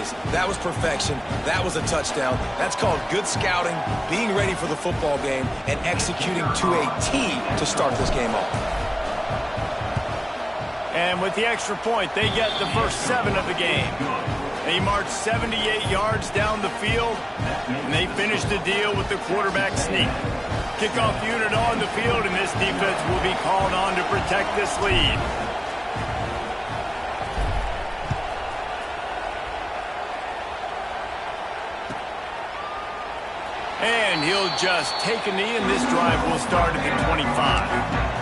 plays. That was perfection. That was a touchdown. That's called good scouting, being ready for the football game, and executing to a T to start this game off. And with the extra point, they get the first 7 of the game. They march 78 yards down the field, and they finish the deal with the quarterback sneak. Kickoff unit on the field, and this defense will be called on to protect this lead. And he'll just take a knee, and this drive will start at the 25.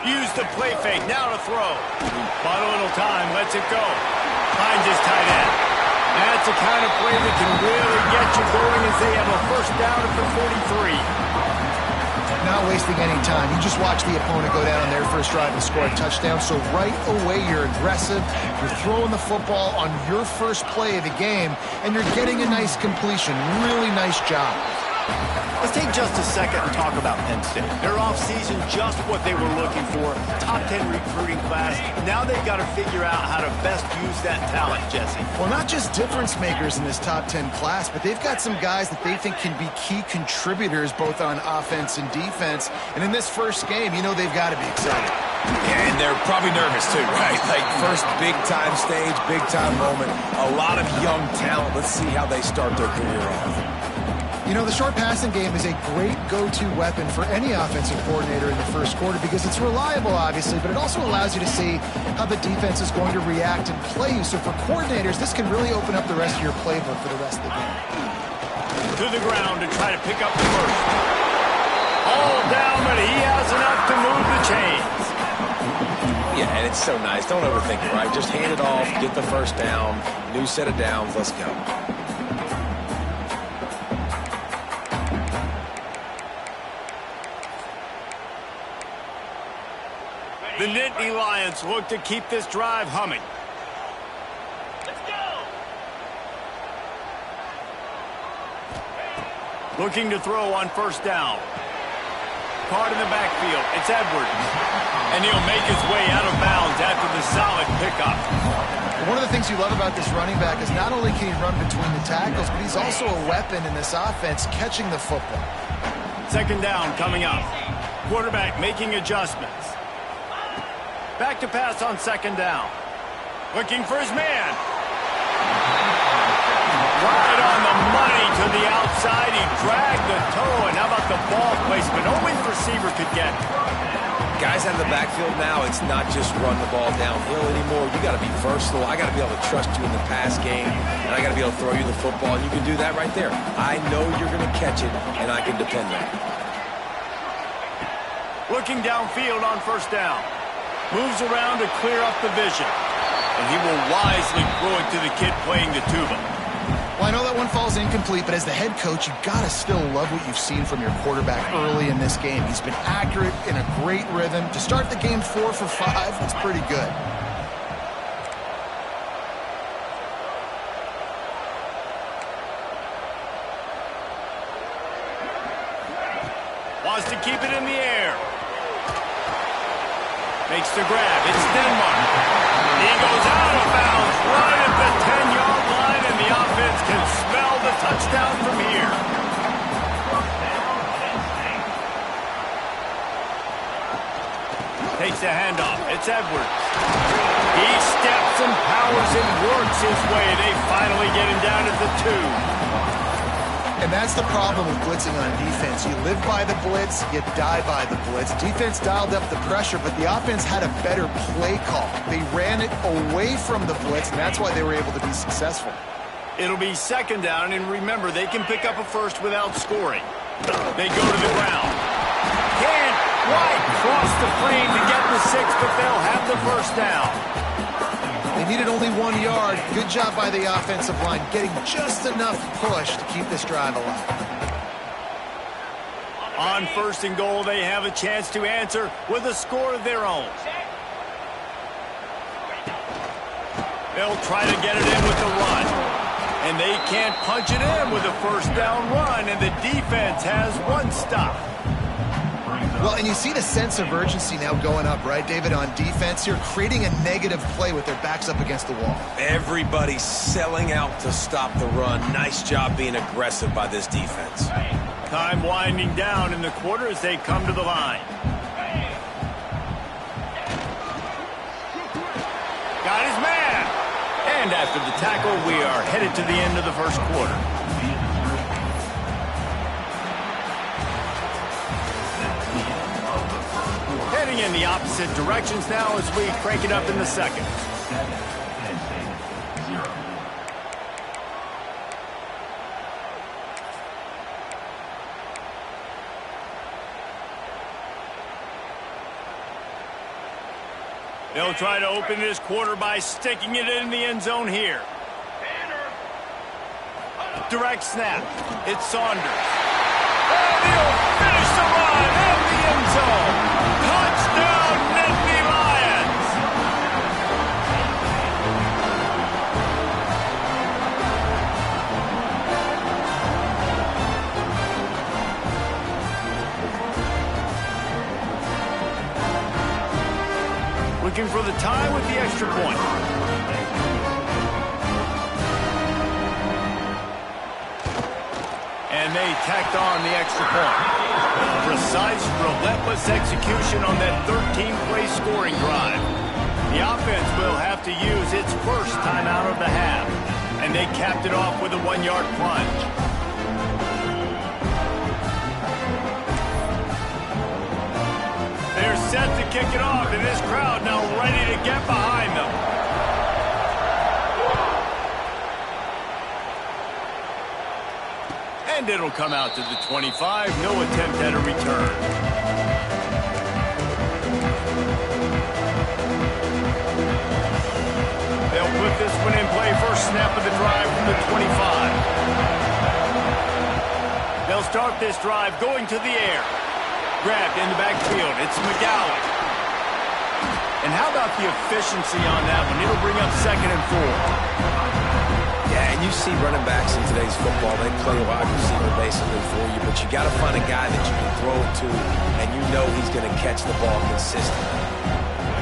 Use the play fake, now to throw. Bought a little time, lets it go. Finds his tight end. That's the kind of play that can really get you going as they have a first down at the 43. Not wasting any time. You just watch the opponent go down on their first drive and score a touchdown. So right away, you're aggressive. You're throwing the football on your first play of the game, and you're getting a nice completion. Really nice job. Let's take just a second and talk about Penn State. Their offseason, just what they were looking for. Top 10 recruiting class. Now they've got to figure out how to best use that talent, Jesse. Well, not just difference makers in this top 10 class, but they've got some guys that they think can be key contributors both on offense and defense. And in this first game, you know they've got to be excited. Yeah, and they're probably nervous too, right? Like first big-time stage, big-time moment. A lot of young talent. Let's see how they start their career off. You know, the short passing game is a great go-to weapon for any offensive coordinator in the first quarter because it's reliable, obviously, but it also allows you to see how the defense is going to react and play you. So for coordinators, this can really open up the rest of your playbook for the rest of the game. To the ground to try to pick up the first. All down, but he has enough to move the chains. Yeah, and it's so nice. Don't overthink it, right? Just hand it off, get the first down, new set of downs, let's go. The Nittany Lions look to keep this drive humming. Let's go! Looking to throw on first down. Caught in the backfield. It's Edwards. And he'll make his way out of bounds after the solid pickup. One of the things you love about this running back is not only can he run between the tackles, but he's also a weapon in this offense catching the football. Second down coming up. Quarterback making adjustments. Back to pass on second down. Looking for his man. Right on the money to the outside. He dragged the toe. And how about the ball placement? Only the receiver could get it. Guys out of the backfield now, it's not just run the ball downhill anymore. You got to be versatile. I got to be able to trust you in the pass game. And I got to be able to throw you the football. And you can do that right there. I know you're going to catch it, and I can depend on it. Looking downfield on first down. Moves around to clear up the vision. And he will wisely throw it to the kid playing the tuba. Well, I know that one falls incomplete, but as the head coach, you've got to still love what you've seen from your quarterback early in this game. He's been accurate, in a great rhythm. To start the game 4 for 5, that's pretty good. Wants to keep it in the air. Makes the grab. It's Denmark. He goes out of bounds right at the 10-yard line, and the offense can smell the touchdown from here. Takes the handoff. It's Edwards. He steps and powers and works his way. They finally get him down at the 2. And that's the problem with blitzing on defense. You live by the blitz, you die by the blitz. Defense dialed up the pressure, but the offense had a better play call. They ran it away from the blitz, and that's why they were able to be successful. It'll be second down, and remember, they can pick up a first without scoring. They go to the ground. Can't quite cross the frame to get the 6, but they'll have the first down. They needed only 1 yard. Good job by the offensive line, getting just enough push to keep this drive alive. On first and goal, they have a chance to answer with a score of their own. They'll try to get it in with the run. And they can't punch it in with a first down run, and the defense has one stop. Well, and you see the sense of urgency now going up, right, David, on defense here, creating a negative play with their backs up against the wall. Everybody's selling out to stop the run. Nice job being aggressive by this defense. Time winding down in the quarter as they come to the line. Got his man. And after the tackle, we are headed to the end of the first quarter. Heading in the opposite directions now as we crank it up in the second. They'll try to open this quarter by sticking it in the end zone here. Direct snap. It's Saunders. And he'll finish the run in the end zone. Touchdown, Nittany Lions! Looking for the tie with the extra point. And they tacked on the extra point. Precise, relentless execution on that 13-play scoring drive. The offense will have to use its first timeout of the half. And they capped it off with a one-yard plunge. They're set to kick it off, and this crowd now ready to get behind them. And it'll come out to the 25. No attempt at a return. They'll put this one in play. First snap of the drive from the 25. They'll start this drive going to the air. Grabbed in the backfield. It's McGowan. And how about the efficiency on that one? It'll bring up 2nd and 4. Yeah, and you see running backs in today's football, they play wide receiver basically for you, but you got to find a guy that you can throw it to, and you know he's going to catch the ball consistently.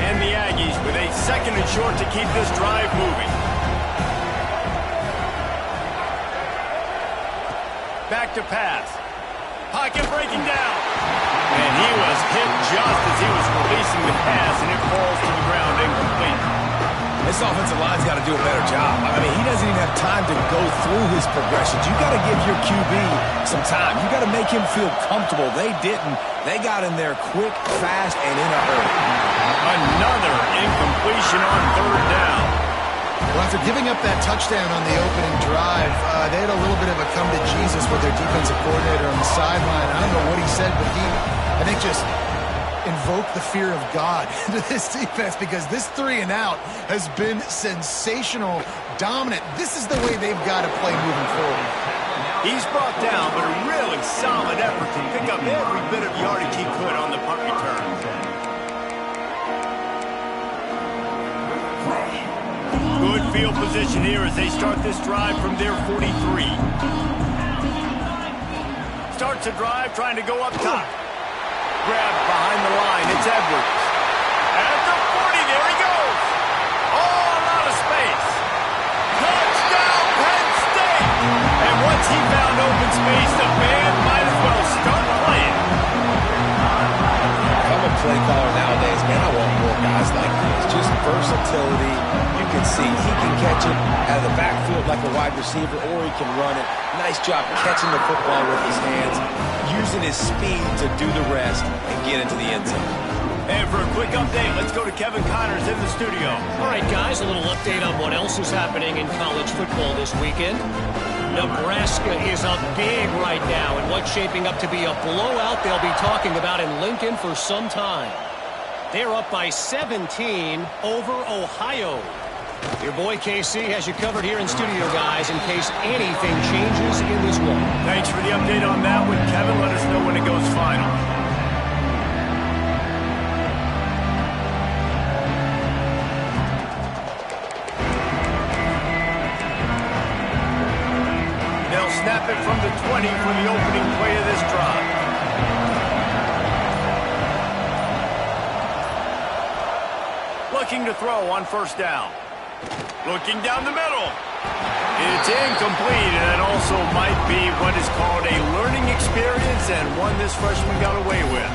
And the Aggies with a 2nd and short to keep this drive moving. Back to pass. Pocket breaking down. And he was hit just as he was releasing the pass, and it falls to the ground incomplete. This offensive line's got to do a better job. I mean, he doesn't even have time to go through his progressions. You got to give your QB some time. You got to make him feel comfortable. They didn't. They got in there quick, fast, and in a hurry. Another incompletion on 3rd down. Well, after giving up that touchdown on the opening drive, they had a little bit of a come to Jesus with their defensive coordinator on the sideline. I don't know what he said, but he, I think, just invoked the fear of God into this defense, because this 3 and out has been sensational, dominant. This is the way they've got to play moving forward. He's brought down, but a really solid effort to pick up every bit of yardage he could on the punt return. Good field position here as they start this drive from their 43. Starts a drive trying to go up top. Grabbed behind the line. It's Edwards. At the 40, there he goes. All out of space. Touchdown, Penn State. And once he found open space, the band might as well start playing. If I'm a play caller nowadays, man, I want more guys like this. Just versatility. You can see he can catch it out of the backfield like a wide receiver, or he can run it. Nice job catching the football with his hands, using his speed to do the rest and get into the end zone. And for a quick update, let's go to Kevin Connors in the studio. All right, guys, a little update on what else is happening in college football this weekend. Nebraska is up big right now in what's shaping up to be a blowout they'll be talking about in Lincoln for some time. They're up by 17 over Ohio. Your boy KC has you covered here in studio, guys, in case anything changes in this one. Thanks for the update on that one, Kevin. Let us know when it goes final. it from the 20 for the opening play of this drive. Looking to throw on first down. Looking down the middle. It's incomplete, and that also might be what is called a learning experience and one this freshman got away with.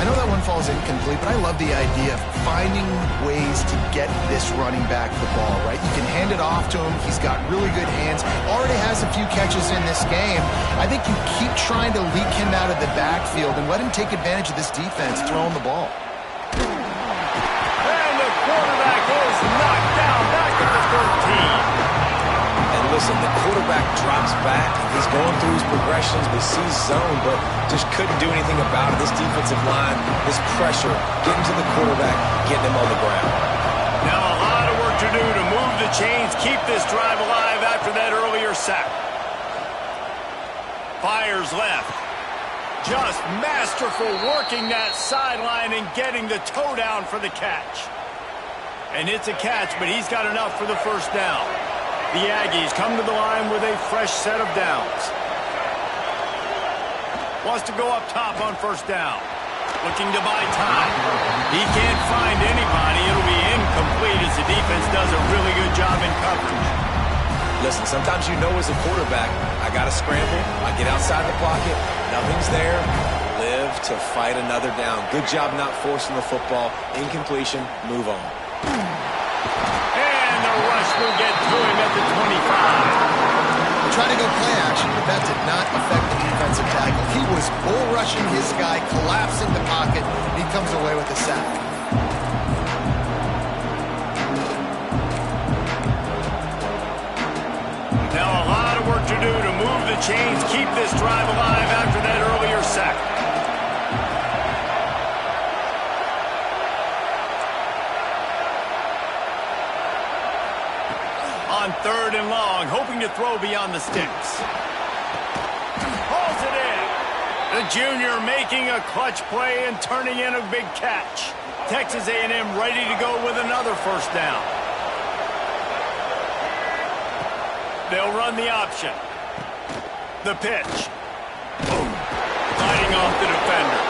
I know that one falls incomplete, but I love the idea of finding ways to get this running back the ball, right? You can hand it off to him. He's got really good hands. Already has a few catches in this game. I think you keep trying to leak him out of the backfield and let him take advantage of this defense throwing the ball. And the quarterback is knocked down back at the 13. And listen, the quarterback drops back. He's going through his progressions, but sees zone, but just couldn't do anything about it. This defensive line, this pressure, getting to the quarterback, getting him on the ground. Now a lot of work to do to move the chains, keep this drive alive after that earlier sack. Fires left. Just masterful working that sideline and getting the toe down for the catch. And it's a catch, but he's got enough for the first down. The Aggies come to the line with a fresh set of downs. Wants to go up top on first down. Looking to buy time. He can't find anybody. It'll be incomplete as the defense does a really good job in coverage. Listen, sometimes you know as a quarterback, I got to scramble. I get outside the pocket. Nothing's there. Live to fight another down. Good job not forcing the football. Incompletion. Move on. And the rush will get to him at the 25. Trying to go play action, but that did not affect the defensive tackle. He was bull rushing his guy, collapsing the pocket. He comes away with a sack. Now a lot of work to do to move the chains, keep this drive alive after that earlier sack. On third and long, hoping to throw beyond the sticks. Hauls it in. The junior making a clutch play and turning in a big catch. Texas A&M ready to go with another first down. They'll run the option. The pitch. Boom. Fighting off the defender.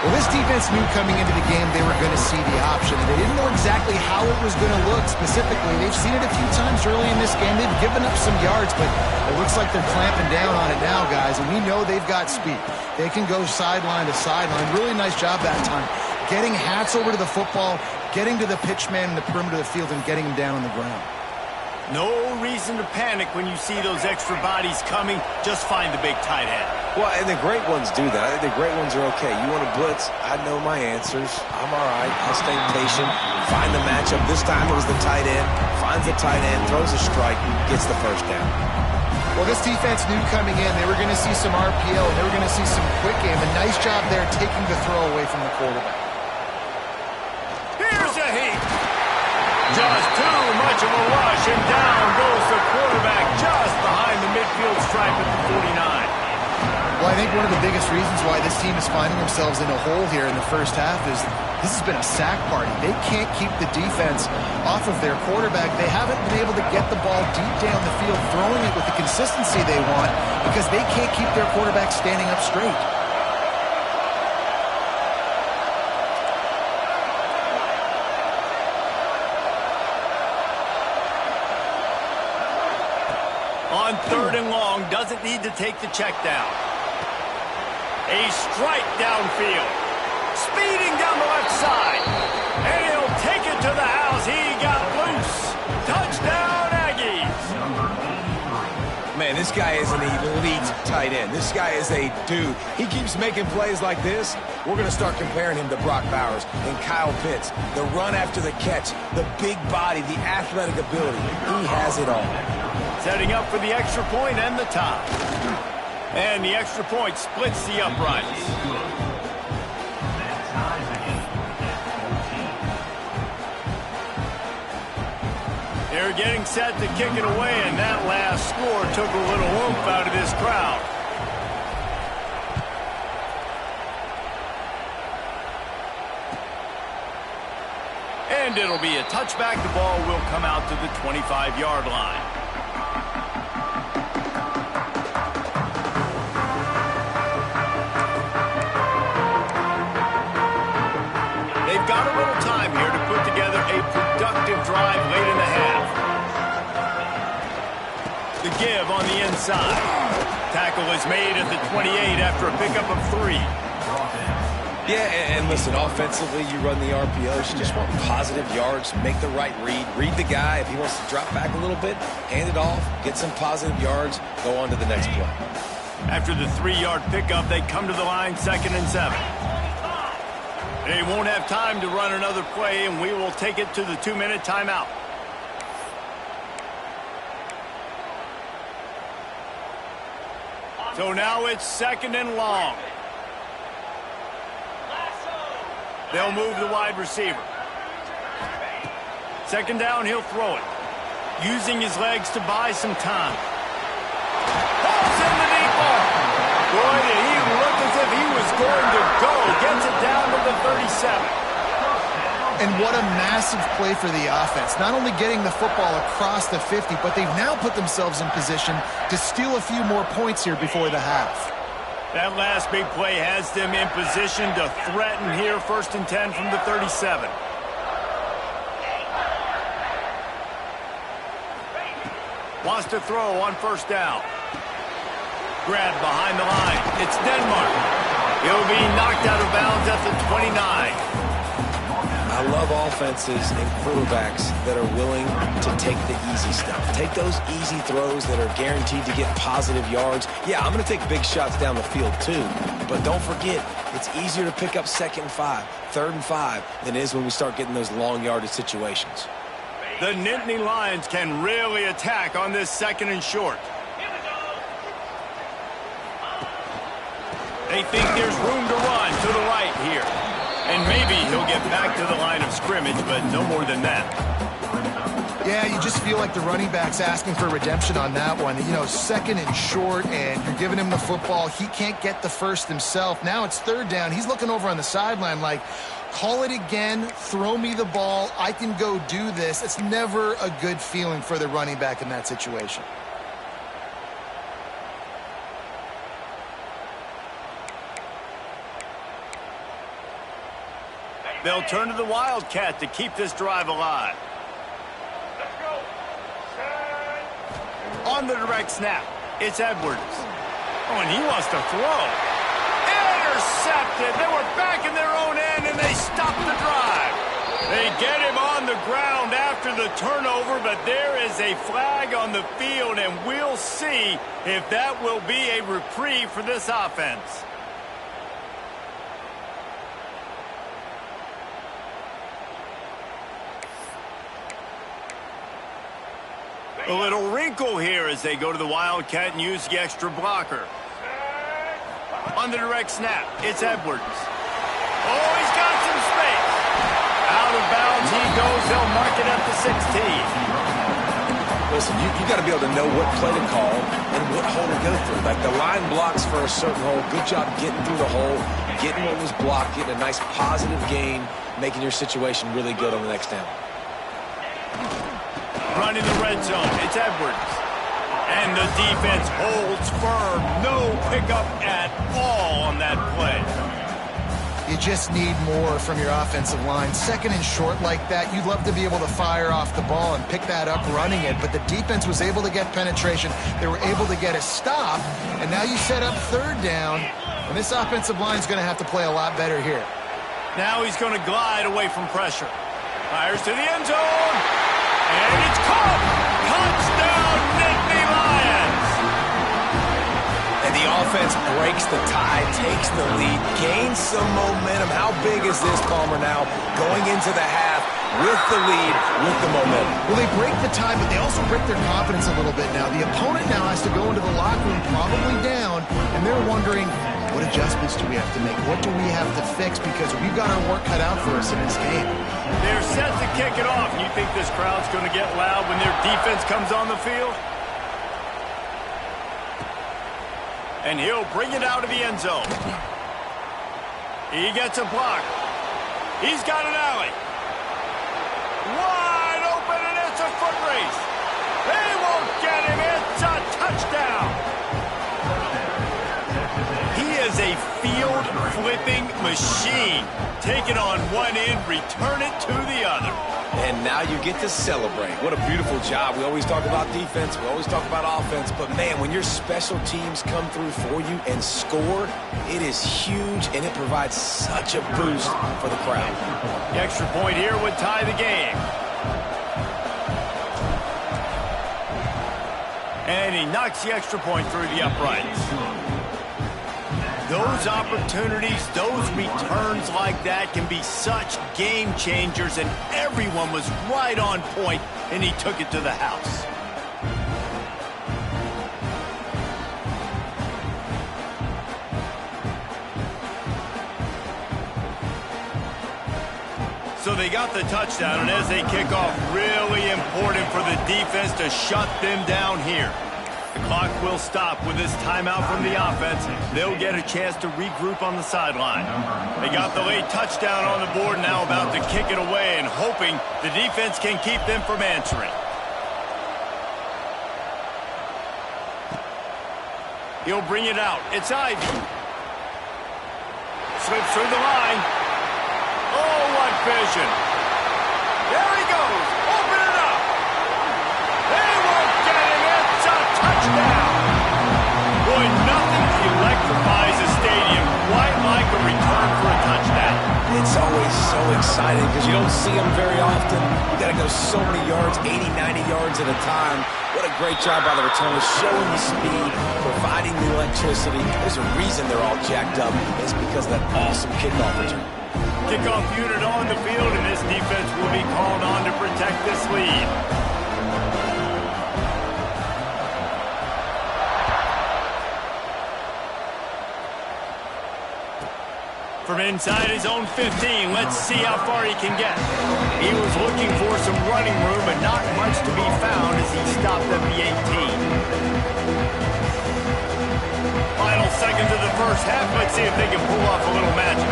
Well, this defense knew coming into the game they were going to see the option. They didn't know exactly how it was going to look specifically. They've seen it a few times early in this game. They've given up some yards, but it looks like they're clamping down on it now, guys, and we know they've got speed. They can go sideline to sideline. Really nice job that time. Getting hats over to the football, getting to the pitch man in the perimeter of the field, and getting him down on the ground. No reason to panic when you see those extra bodies coming. Just find the big tight end. Well, and the great ones do that. The great ones are okay. You want to blitz, I know my answers. I'm all right. I'll stay patient, find the matchup. This time it was the tight end. Finds the tight end, throws a strike, gets the first down. Well, this defense knew coming in they were going to see some RPO, and they were going to see some quick game. A nice job there taking the throw away from the quarterback. Here's a heat. Just too much of a rush, and down goes the quarterback just behind the midfield stripe at the 49. Well, I think one of the biggest reasons why this team is finding themselves in a hole here in the first half is this has been a sack party. They can't keep the defense off of their quarterback. They haven't been able to get the ball deep down the field, throwing it with the consistency they want because they can't keep their quarterback standing up straight. On third and long, doesn't need to take the check down. A strike downfield. Speeding down the left side. And he'll take it to the house. He got loose. Touchdown, Aggies. Man, this guy is an elite tight end. This guy is a dude. He keeps making plays like this. We're going to start comparing him to Brock Bowers and Kyle Pitts. The run after the catch, the big body, the athletic ability. He has it all. Setting up for the extra point and the tie. And the extra point splits the uprights. They're getting set to kick it away, and that last score took a little oomph out of this crowd. And it'll be a touchback. The ball will come out to the 25-yard line. inside. Tackle is made at the 28 after a pickup of 3. Yeah, and listen, offensively, you run the RPOs. You just want positive yards, make the right read. Read the guy. If he wants to drop back a little bit, hand it off, get some positive yards, go on to the next play. After the 3-yard pickup, they come to the line 2nd and 7. They won't have time to run another play, and we will take it to the 2-minute timeout. So now it's 2nd and long. They'll move the wide receiver. 2nd down, he'll throw it. Using his legs to buy some time. Balls in the deep ball. Boy, did he look as if he was going to go. Gets it down to the 37. And what a massive play for the offense. Not only getting the football across the 50, but they've now put themselves in position to steal a few more points here before the half. That last big play has them in position to threaten here, 1st and 10 from the 37. Wants to throw on 1st down. Grabbed behind the line. It's Denmark. He'll be knocked out of bounds at the 29. I love offenses and quarterbacks that are willing to take the easy stuff. Take those easy throws that are guaranteed to get positive yards. Yeah, I'm going to take big shots down the field too, but don't forget, it's easier to pick up 2nd and 5, 3rd and 5 than it is when we start getting those long yardage situations. The Nittany Lions can really attack on this 2nd and short. They think there's room to run to the right here. And maybe he'll get back to the line of scrimmage, but no more than that. Yeah, you just feel like the running back's asking for redemption on that one. You know, 2nd and short, and you're giving him the football. He can't get the first himself. Now it's 3rd down. He's looking over on the sideline like, call it again, throw me the ball, I can go do this. It's never a good feeling for the running back in that situation. They'll turn to the Wildcat to keep this drive alive. On the direct snap, it's Edwards. Oh, and he wants to throw. Intercepted. They were back in their own end, and they stopped the drive. They get him on the ground after the turnover, but there is a flag on the field, and we'll see if that will be a reprieve for this offense. A little wrinkle here as they go to the Wildcat and use the extra blocker. On the direct snap, it's Edwards. Oh, he's got some space. Out of bounds he goes. They'll mark it at the 16. Listen, you got to be able to know what play to call and what hole to go through. Like the line blocks for a certain hole. Good job getting through the hole, getting what was blocked, getting a nice positive gain, making your situation really good on the next down. Running the red zone, it's Edwards. And the defense holds firm. No pickup at all on that play. You just need more from your offensive line. 2nd and short like that, you'd love to be able to fire off the ball and pick that up running it, but the defense was able to get penetration. They were able to get a stop, and now you set up 3rd down, and this offensive line is going to have to play a lot better here. Now he's going to glide away from pressure. Fires to the end zone. And it's caught! Touchdown, Nittany Lions! And the offense breaks the tie, takes the lead, gains some momentum. How big is this, Palmer, now going into the half with the lead, with the momentum? Well, they break the tie, but they also break their confidence a little bit now. The opponent now has to go into the locker room probably down, and they're wondering, what adjustments do we have to make? What do we have to fix? Because we've got our work cut out for us in this game. They're set to kick it off. You think this crowd's going to get loud when their defense comes on the field? And he'll bring it out of the end zone. He gets a block. He's got an alley. Wide open, and it's a foot race. They won't get him. It's a touchdown. He is a field-flipping machine. Take it on one end, return it to the other. And now you get to celebrate. What a beautiful job. We always talk about defense. We always talk about offense. But, man, when your special teams come through for you and score, it is huge, and it provides such a boost for the crowd. The extra point here would tie the game. And he knocks the extra point through the uprights. Those opportunities, those returns like that can be such game changers, and everyone was right on point, and he took it to the house. So they got the touchdown, and as they kick off, really important for the defense to shut them down here. The clock will stop with this timeout from the offense. They'll get a chance to regroup on the sideline. They got the late touchdown on the board, now about to kick it away and hoping the defense can keep them from answering. He'll bring it out. It's Ivy. Slips through the line. Oh, what vision. There he goes. Open it up. They won't get him. It's a touchdown. Boy, nothing electrifies a stadium quite like a return for a touchdown. It's always so exciting because you don't see them very often. You got to go so many yards, 80, 90 yards at a time. What a great job by the returners, showing the speed, providing the electricity. There's a reason they're all jacked up. It's because of that awesome kickoff return. Kickoff unit on the field, and this defense will be called on to protect this lead. From inside his own 15, let's see how far he can get. He was looking for some running room, but not much to be found as he stopped at the 18. Final seconds of the first half. Let's see if they can pull off a little magic.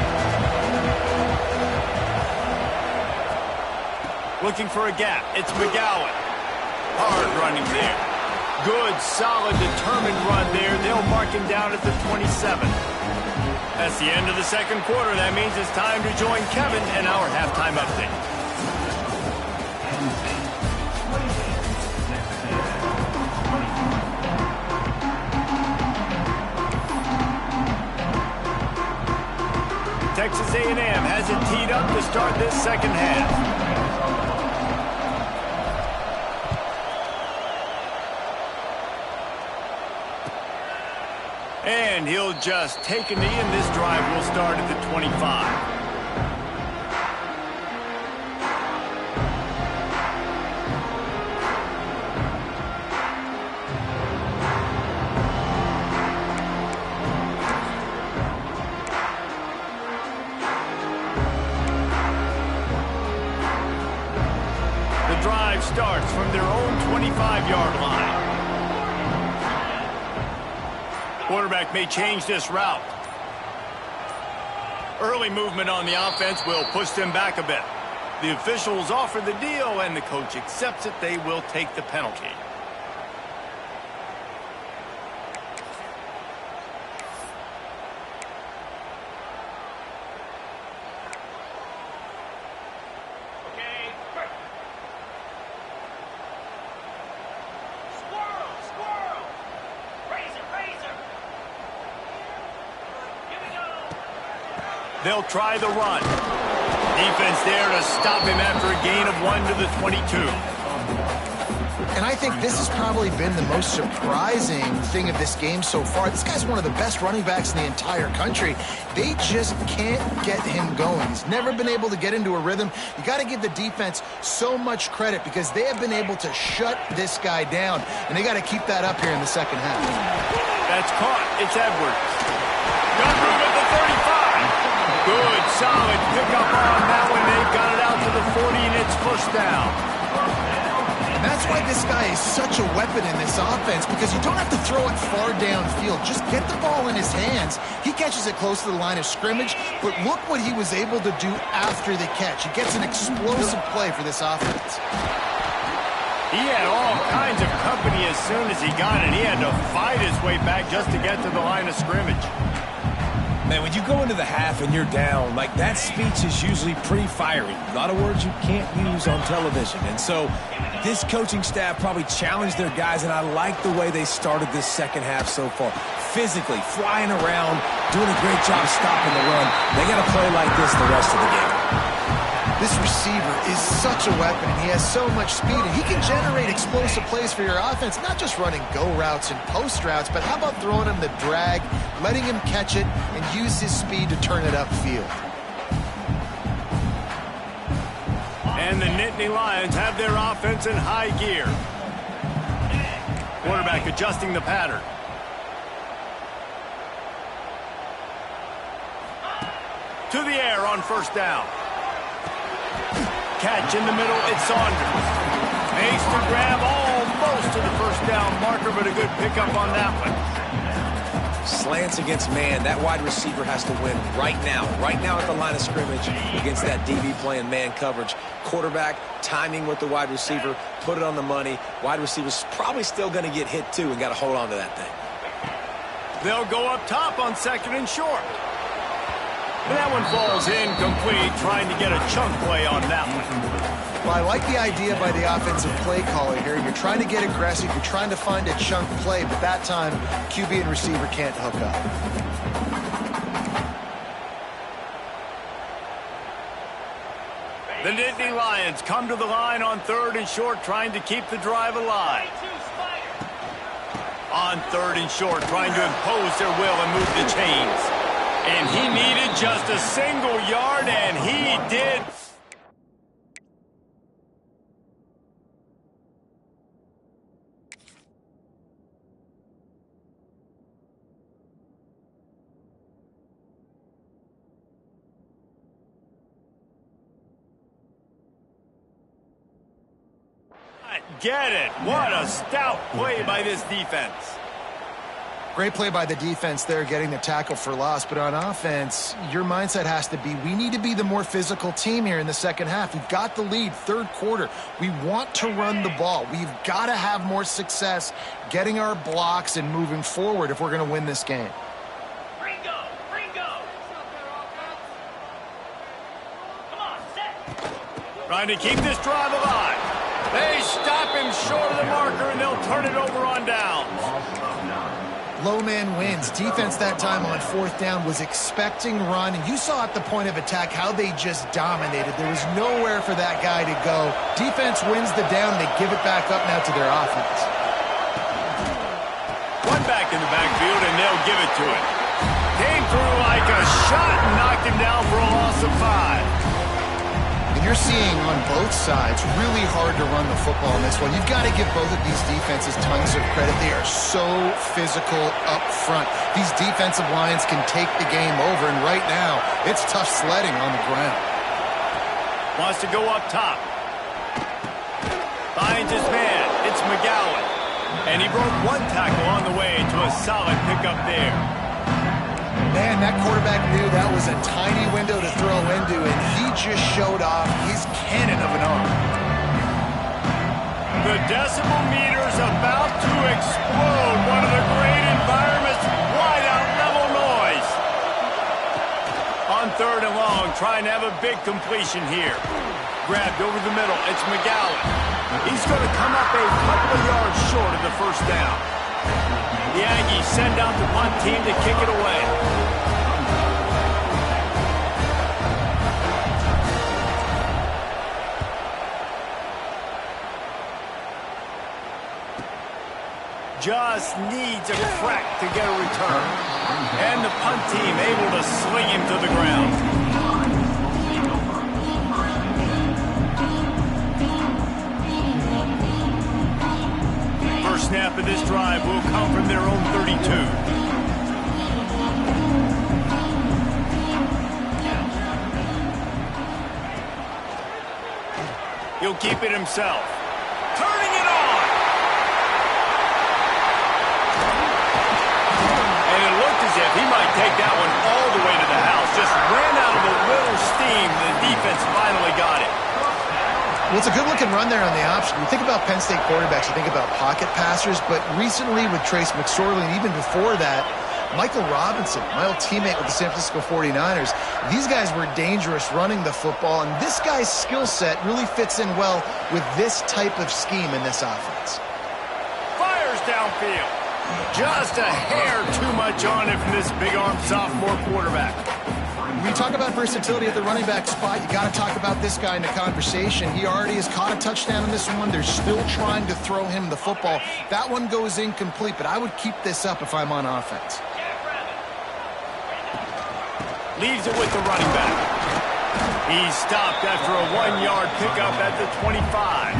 Looking for a gap. It's McGowan. Hard running there. Good, solid, determined run there. They'll mark him down at the 27. That's the end of the second quarter. That means it's time to join Kevin in our halftime update. Texas A&M has it teed up to start this second half. And he'll just take a knee, and this drive will start at the 25. The drive starts from their own 25-yard line. Quarterback may change this route. Early movement on the offense will push them back a bit. The officials offer the deal, and the coach accepts it. They will take the penalty. They'll try the run. Defense there to stop him after a gain of 1 to the 22. And I think this has probably been the most surprising thing of this game so far. This guy's one of the best running backs in the entire country. They just can't get him going. He's never been able to get into a rhythm. You got to give the defense so much credit because they have been able to shut this guy down, and they got to keep that up here in the second half. That's caught. It's Edwards. Got room at the 35. Good, solid pickup on that one. They've got it out to the 40, and it's first down. And that's why this guy is such a weapon in this offense, because you don't have to throw it far downfield. Just get the ball in his hands. He catches it close to the line of scrimmage, but look what he was able to do after the catch. He gets an explosive play for this offense. He had all kinds of company as soon as he got it. He had to fight his way back just to get to the line of scrimmage. Man, when you go into the half and you're down, like that speech is usually pretty fiery. A lot of words you can't use on television. And so this coaching staff probably challenged their guys, and I like the way they started this second half so far. Physically, flying around, doing a great job stopping the run. They got to play like this the rest of the game. This receiver is such a weapon, and he has so much speed, and he can generate explosive plays for your offense, not just running go routes and post routes, but how about throwing him the drag, letting him catch it, and use his speed to turn it upfield. And the Nittany Lions have their offense in high gear. Quarterback adjusting the pattern. To the air on first down. Catch in the middle, it's Saunders. Makes the grab almost to the first down marker, but a good pickup on that one. Slants against man. That wide receiver has to win right now at the line of scrimmage against that DB playing man coverage. Quarterback, timing with the wide receiver, put it on the money. Wide receiver's probably still going to get hit too and got to hold on to that thing. They'll go up top on second and short. And that one falls incomplete, trying to get a chunk play on that one. Well, I like the idea by the offensive play caller here. You're trying to get aggressive. You're trying to find a chunk play, but that time, QB and receiver can't hook up. The Nittany Lions come to the line on third and short, trying to keep the drive alive. On third and short, trying to impose their will and move the chains. And he needed just a single yard, and he did. Get it. What a stout play by this defense. Great play by the defense there, getting the tackle for loss. But on offense, your mindset has to be, we need to be the more physical team here in the second half. We've got the lead, third quarter. We want to run the ball. We've got to have more success getting our blocks and moving forward if we're going to win this game. Ringo! Come on, set! Trying to keep this drive alive. They stop him short of the marker, and they'll turn it over on downs. Low man wins. Defense that time on fourth down was expecting run, and you saw at the point of attack how they just dominated. There was nowhere for that guy to go. Defense wins the down. They give it back up now to their offense. One back in the backfield, and they'll give it to him. Came through like a shot and knocked him down for a loss of 5. You're seeing on both sides really hard to run the football in this one. You've got to give both of these defenses tons of credit. They are so physical up front. These defensive lines can take the game over, and right now, it's tough sledding on the ground. Wants to go up top. Finds his man. It's McGowan. And he broke one tackle on the way to a solid pickup there. Man, that quarterback knew that was a tiny window to throw into, and he just showed off his cannon of an arm. The decibel meter's about to explode. One of the great environments, wide out level noise. On third and long, trying to have a big completion here. Grabbed over the middle, it's McGowan. He's going to come up a couple of yards short of the first down. The Aggies send out the punt team to kick it away. Just needs a crack to get a return. And the punt team able to sling him to the ground. First snap of this drive will come from their own 32. He'll keep it himself. Turning it on! And it looked as if he might take that one all the way to the house. Just ran out of a little steam. The defense finally got it. Well, it's a good-looking run there on the option. You think about Penn State quarterbacks, you think about pocket passers, but recently with Trace McSorley, and even before that, Michael Robinson, my old teammate with the San Francisco 49ers. These guys were dangerous running the football, and this guy's skill set really fits in well with this type of scheme in this offense. Fires downfield. Just a hair too much on it from this big-armed sophomore quarterback. When you talk about versatility at the running back spot, you got to talk about this guy in the conversation. He already has caught a touchdown in this one. They're still trying to throw him the football. That one goes incomplete, but I would keep this up if I'm on offense. Leaves it with the running back. He's stopped after a 1-yard pickup at the 25.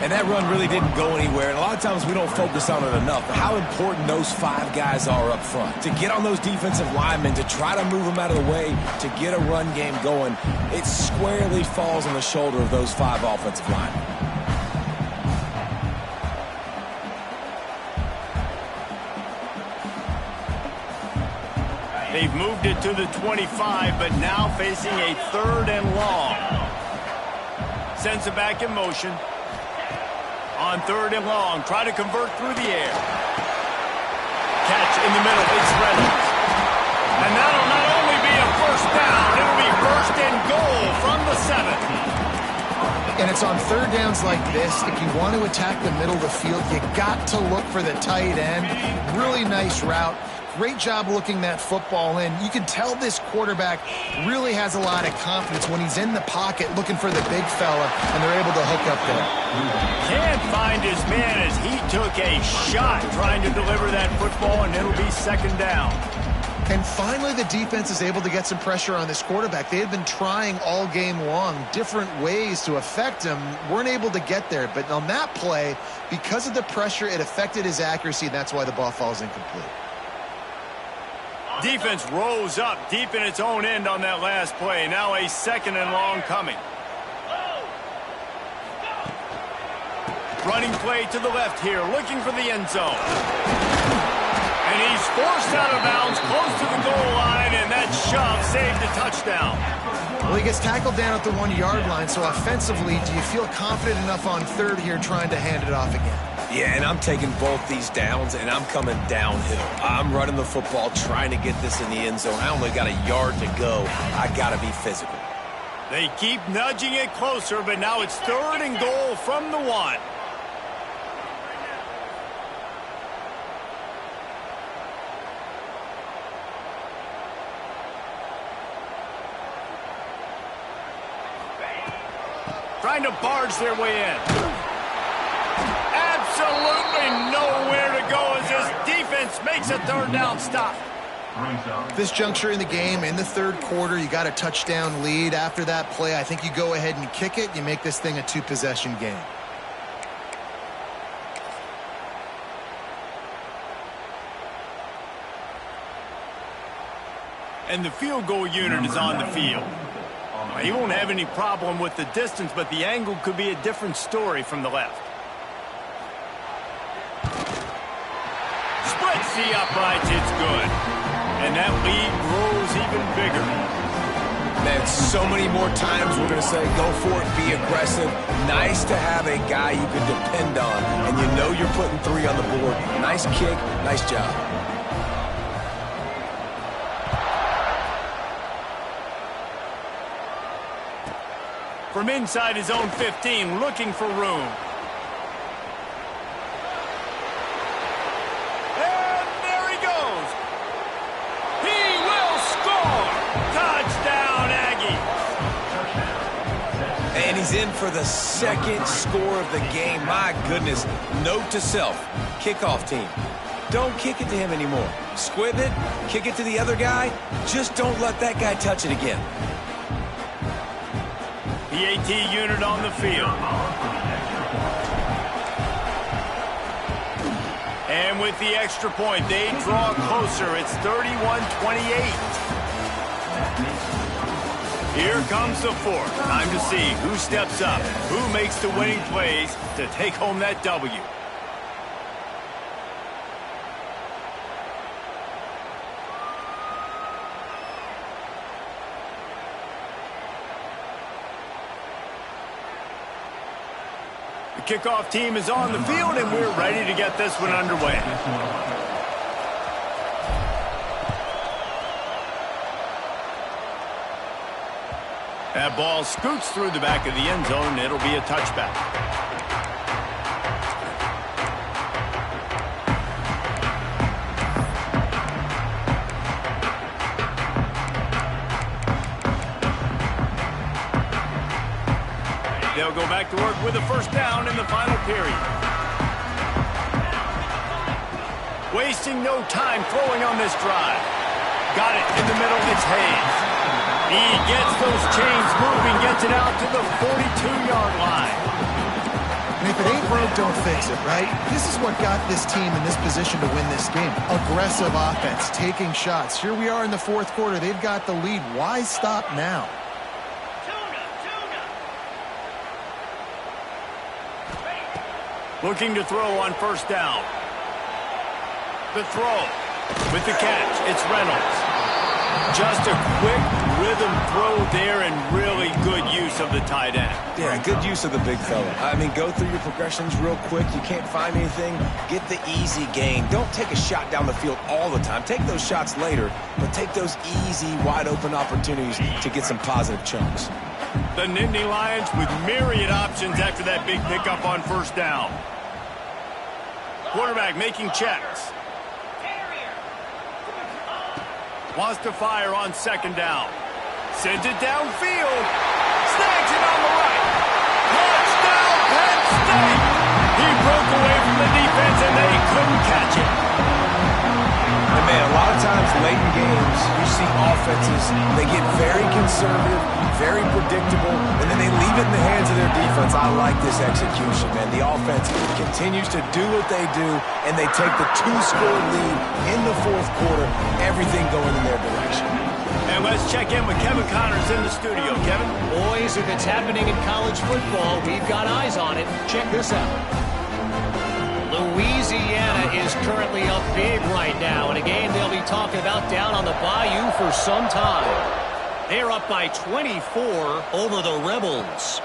And that run really didn't go anywhere. And a lot of times we don't focus on it enough. But how important those 5 guys are up front. To get on those defensive linemen, to try to move them out of the way, to get a run game going, it squarely falls on the shoulder of those 5 offensive linemen. They've moved it to the 25, but now facing a 3rd and long. Sends it back in motion. On 3rd and long, try to convert through the air. Catch in the middle, it's Reynolds. And that'll not only be a first down, it'll be 1st and goal from the 7. And it's on 3rd downs like this. If you want to attack the middle of the field, you got to look for the tight end. Really nice route. Great job looking that football in. You can tell this quarterback really has a lot of confidence when he's in the pocket looking for the big fella, and they're able to hook up there. Can't find his man as he took a shot trying to deliver that football, and it'll be 2nd down. And finally, the defense is able to get some pressure on this quarterback. They had been trying all game long different ways to affect him, weren't able to get there. But on that play, because of the pressure, it affected his accuracy, and that's why the ball falls incomplete. Defense rose up deep in its own end on that last play. Now a 2nd and long coming. Running play to the left here, looking for the end zone. And he's forced out of bounds, close to the goal line, and that shove saved a touchdown. Well, he gets tackled down at the 1-yard line, so offensively, do you feel confident enough on 3rd here trying to hand it off again? Yeah, and I'm taking both these downs, and I'm coming downhill. I'm running the football, trying to get this in the end zone. I only got a yard to go. I got to be physical. They keep nudging it closer, but now it's 3rd and goal from the 1. Trying to barge their way in. Absolutely nowhere to go as this defense makes a 3rd down stop. This juncture in the game, in the 3rd quarter, you got a touchdown lead. After that play, I think you go ahead and kick it. You make this thing a 2-possession game. And the field goal unit is on the field. He won't have any problem with the distance, but the angle could be a different story from the left. Splits the uprights, it's good. And that lead grows even bigger. Man, so many more times we're going to say, go for it, be aggressive. Nice to have a guy you can depend on, and you know you're putting 3 on the board. Nice kick, nice job. From inside his own 15, looking for room. And there he goes. He will score. Touchdown, Aggie. And he's in for the 2nd score of the game. My goodness. Note to self, kickoff team. Don't kick it to him anymore. Squib it, kick it to the other guy. Just don't let that guy touch it again. The AT unit on the field. And with the extra point, they draw closer. It's 31-28. Here comes the 4th. Time to see who steps up, who makes the winning plays to take home that W. Kickoff team is on the field, and we're ready to get this one underway. That ball scoots through the back of the end zone, and it'll be a touchback. They'll go back to work with a first down in the final period. Wasting no time throwing on this drive. Got it in the middle. It's Hayes. He gets those chains moving, gets it out to the 42-yard line. And if it ain't broke, don't fix it, right? This is what got this team in this position to win this game. Aggressive offense, taking shots. Here we are in the fourth quarter. They've got the lead. Why stop now? Looking to throw on first down. The throw with the catch. It's Reynolds. Just a quick rhythm throw there and really good use of the tight end. Yeah, good use of the big fella. I mean, go through your progressions real quick. You can't find anything. Get the easy gain. Don't take a shot down the field all the time. Take those shots later, but take those easy, wide-open opportunities to get some positive chunks. The Nittany Lions with myriad options after that big pickup on first down. Quarterback making checks. Wants to fire on second down. Sends it downfield. Snags it on the right. Touchdown, Penn State! He broke away from the defense and they couldn't catch it. And man, a lot of times late in games, you see offenses, they get very conservative, very predictable, and then they leave it in the hands of their defense. I like this execution, man. The offense continues to do what they do, and they take the two-score lead in the fourth quarter, everything going in their direction. And let's check in with Kevin Connors in the studio. Kevin? Boys, if it's happening in college football, we've got eyes on it. Check this out. Louisiana is currently up big right now in a game they'll be talking about down on the Bayou for some time. They're up by 24 over the Rebels.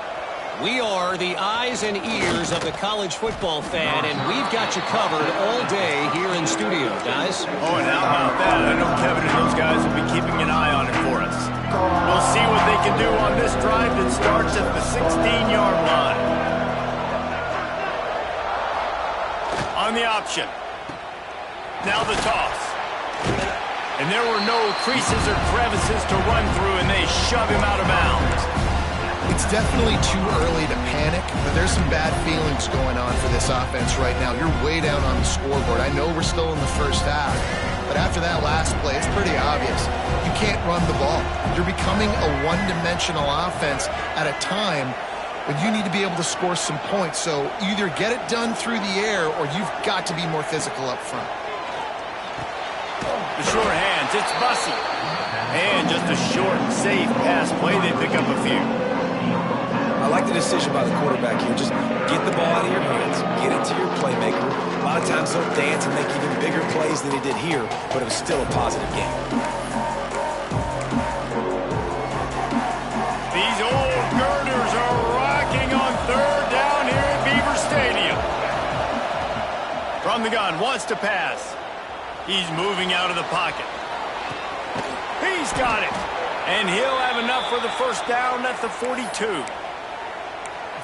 We are the eyes and ears of the college football fan, and we've got you covered all day here in studio, guys. Oh, and how about that? I know Kevin and those guys will be keeping an eye on it for us. We'll see what they can do on this drive that starts at the 16-yard line. On the option. Now the toss. And there were no creases or crevices to run through, and they shove him out of bounds. It's definitely too early to panic, but there's some bad feelings going on for this offense right now. You're way down on the scoreboard. I know we're still in the first half, but after that last play, it's pretty obvious. You can't run the ball. You're becoming a one-dimensional offense at a time when you need to be able to score some points. So either get it done through the air or you've got to be more physical up front. The short hands, it's Bussey. And just a short, safe pass play. They pick up a few. I like the decision by the quarterback here. Just get the ball out of your hands. Get it to your playmaker. A lot of times he'll dance and make even bigger plays than he did here, but it was still a positive game. These old girders are rocking on third down here at Beaver Stadium. From the gun, wants to pass. He's moving out of the pocket. He's got it. And he'll have enough for the first down at the 42.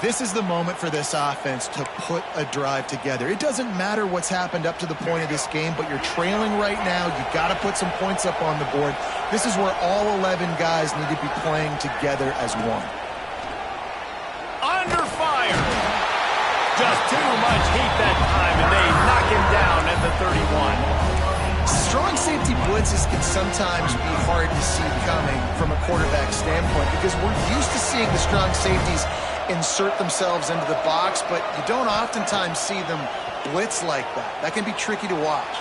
This is the moment for this offense to put a drive together. It doesn't matter what's happened up to the point of this game, but you're trailing right now. You've got to put some points up on the board. This is where all 11 guys need to be playing together as one. Under fire. Just too much heat that time, and they knock him down at the 31. Strong safety blitzes can sometimes be hard to see coming from a quarterback standpoint because we're used to seeing the strong safeties insert themselves into the box, but you don't oftentimes see them blitz like that. That can be tricky to watch.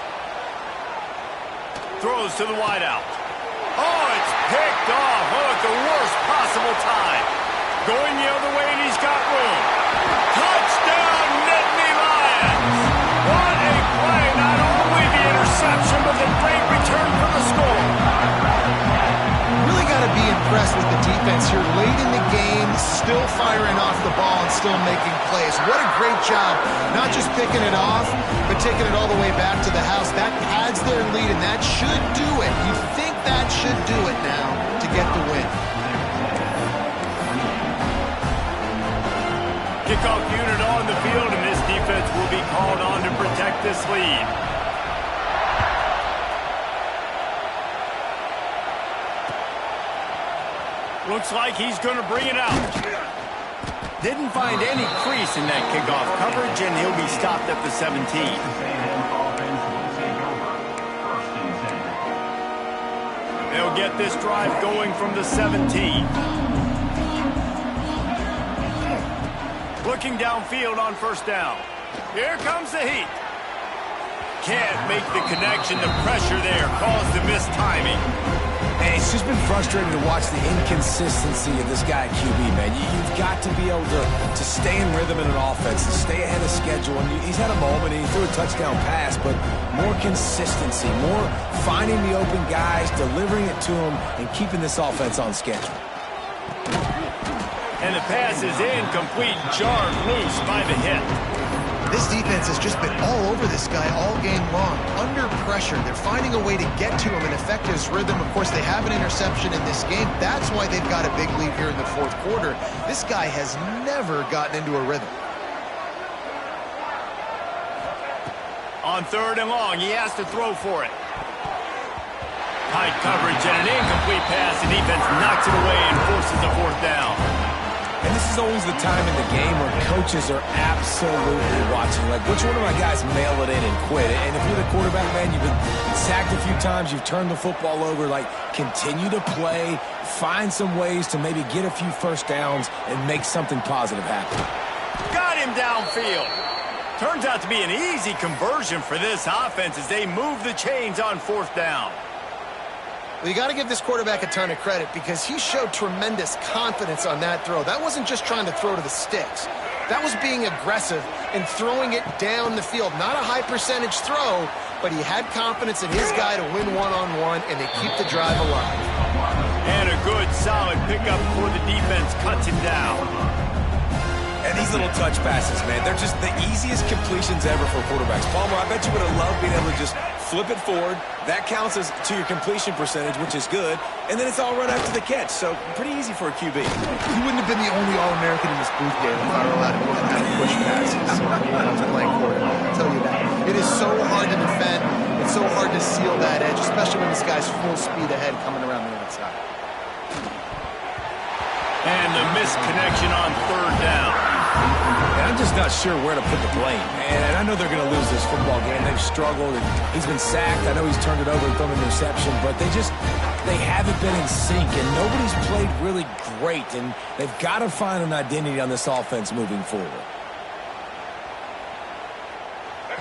Throws to the wideout. Oh, it's picked off. Oh, at the worst possible time. Going the other way, and he's got room. Touchdown, Nittany Lions. What a play. Not only the interception, but the great return for the score. Really got to be impressed with the defense here late in the game, still firing off the ball and still making plays. What a great job, not just picking it off, but taking it all the way back to the house. That adds their lead, and that should do it. You think that should do it now to get the win. Kickoff unit on the field, and this defense will be called on to protect this lead. Looks like he's going to bring it out. Didn't find any crease in that kickoff coverage, and he'll be stopped at the 17. They'll get this drive going from the 17. Looking downfield on first down. Here comes the heat. Can't make the connection. The pressure there caused the missed timing. And it's just been frustrating to watch the inconsistency of this guy at QB, man. You've got to be able to stay in rhythm in an offense, to stay ahead of schedule. And he's had a moment, and he threw a touchdown pass, but more consistency, more finding the open guys, delivering it to them, and keeping this offense on schedule. And the pass is incomplete, jarred loose by the hit. This defense has just been all over this guy all game long. Under pressure, they're finding a way to get to him and affect his rhythm. Of course, they have an interception in this game. That's why they've got a big lead here in the fourth quarter. This guy has never gotten into a rhythm. On third and long, he has to throw for it. Tight coverage and an incomplete pass. The defense knocks it away and forces a fourth down. And this is always the time in the game where coaches are absolutely watching. Like, which one of my guys mail it in and quit? And if you're the quarterback, man, you've been sacked a few times, you've turned the football over. Like, continue to play, find some ways to maybe get a few first downs and make something positive happen. Got him downfield. Turns out to be an easy conversion for this offense as they move the chains on fourth down. Well, you got to give this quarterback a ton of credit because he showed tremendous confidence on that throw. That wasn't just trying to throw to the sticks. That was being aggressive and throwing it down the field. Not a high percentage throw, but he had confidence in his guy to win one-on-one, and they keep the drive alive. And a good, solid pickup before the defense cuts him down. And these little touch passes, man, they're just the easiest completions ever for quarterbacks. Palmer, I bet you would have loved being able to just flip it forward. That counts as to your completion percentage, which is good. And then it's all right after the catch. So pretty easy for a QB. He wouldn't have been the only All-American in this booth game if I were allowed to go ahead and push passes when I was playing quarterback. I'll tell you that. It is so hard to defend. It's so hard to seal that edge, especially when this guy's full speed ahead coming around the outside. And the missed connection on third down. And I'm just not sure where to put the blame. And I know they're going to lose this football game. They've struggled, and he's been sacked. I know he's turned it over and thrown an interception, but they haven't been in sync, and nobody's played really great, and they've got to find an identity on this offense moving forward.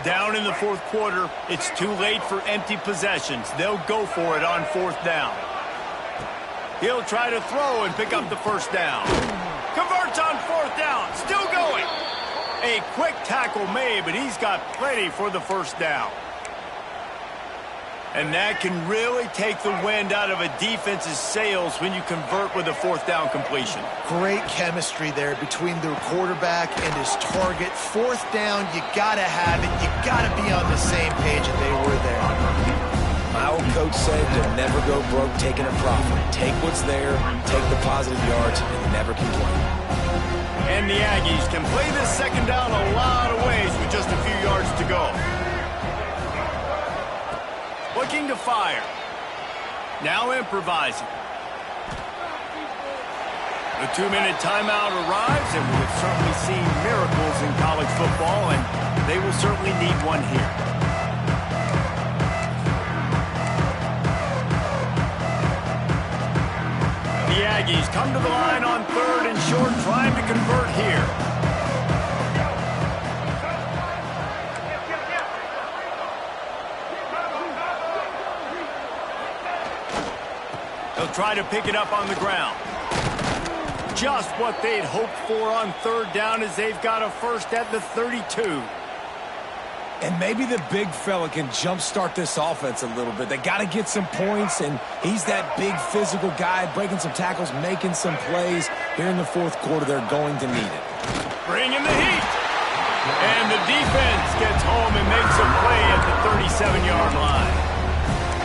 Down in the fourth quarter, it's too late for empty possessions. They'll go for it on fourth down. He'll try to throw and pick up the first down. Converts on fourth down. Still going. A quick tackle made, but he's got plenty for the first down. And that can really take the wind out of a defense's sails when you convert with a fourth down completion. Great chemistry there between the quarterback and his target. Fourth down, you got to have it. You got to be on the same page, and they were there. My old coach said to never go broke taking a profit. Take what's there, take the positive yards, and never complain. And the Aggies can play this second down a lot of ways with just a few yards to go. Looking to fire. Now improvising. The 2-minute timeout arrives, and we've certainly seen miracles in college football, and they will certainly need one here. The Aggies come to the line on third and short, trying to convert here. They'll try to pick it up on the ground. Just what they'd hoped for on third down as they've got a first at the 32. And maybe the big fella can jumpstart this offense a little bit. They got to get some points, and he's that big physical guy, breaking some tackles, making some plays. Here in the fourth quarter, they're going to need it. Bring in the heat. And the defense gets home and makes a play at the 37-yard line.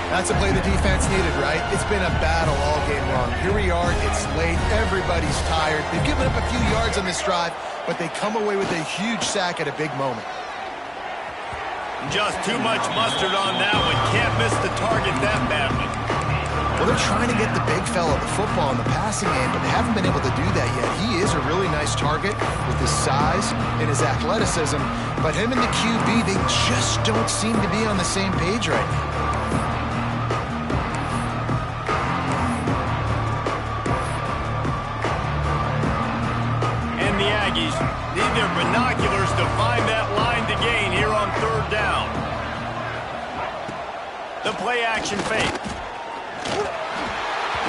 That's a play the defense needed, right? It's been a battle all game long. Here we are, it's late, everybody's tired. They've given up a few yards on this drive, but they come away with a huge sack at a big moment. Just too much mustard on that one. Can't miss the target that badly. Well, they're trying to get the big fella the football in the passing game, but they haven't been able to do that yet. He is a really nice target with his size and his athleticism, but him and the QB, they just don't seem to be on the same page right now. And the Aggies need their binoculars to find that line to gain here on third down. The play action fake.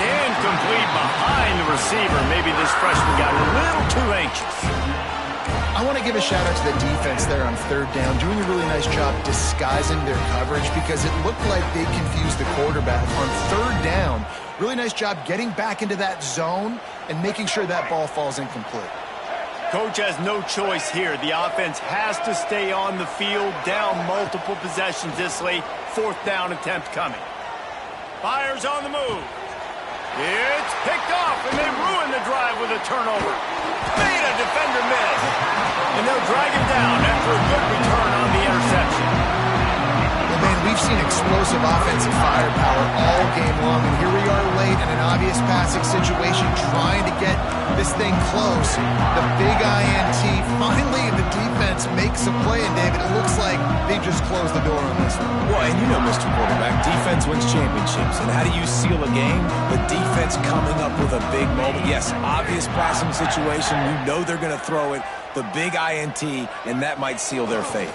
Incomplete behind the receiver. Maybe this freshman got a little too anxious. I want to give a shout out to the defense there on third down, doing a really nice job disguising their coverage because it looked like they confused the quarterback on third down. Really nice job getting back into that zone and making sure that ball falls incomplete. Coach has no choice here. The offense has to stay on the field, down multiple possessions this late. Fourth down attempt coming. Fires on the move. It's picked off, and they ruin the drive with a turnover. Made a defender miss. And they'll drag him down after a good return on the interception. Well, man, we've seen explosive offensive firepower all game long, and here we are late in an obvious passing situation trying to get this thing close. The big INT, finally the defense makes a play, and David, it looks like they just closed the door on this one. Well, and you know, Mr. Quarterback, defense wins championships. And how do you seal a game? The defense coming up with a big moment. Yes, obvious passing situation. You know they're going to throw it. The big INT, and that might seal their fate.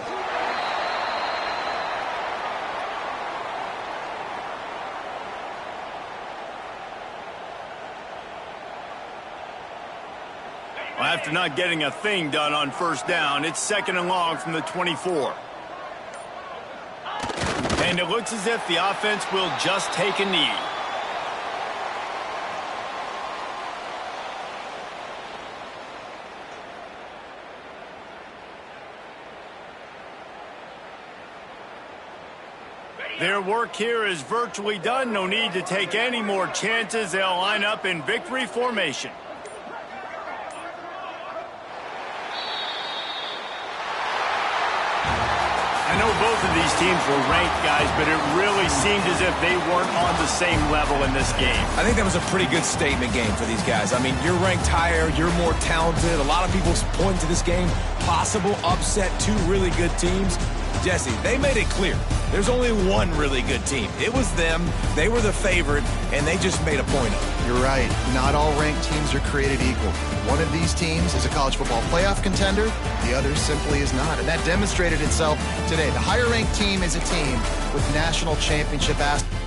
Well, after not getting a thing done on first down, it's second and long from the 24. And it looks as if the offense will just take a knee. Their work here is virtually done. No need to take any more chances. They'll line up in victory formation. I know both of these teams were ranked, guys, but it really seemed as if they weren't on the same level in this game. I think that was a pretty good statement game for these guys. I mean, you're ranked higher, you're more talented. A lot of people point to this game, possible upset, two really good teams. Jesse, they made it clear. There's only one really good team. It was them. They were the favorite, and they just made a point of it. You're right. Not all ranked teams are created equal. One of these teams is a college football playoff contender. The other simply is not. And that demonstrated itself today. The higher ranked team is a team with national championship aspirations.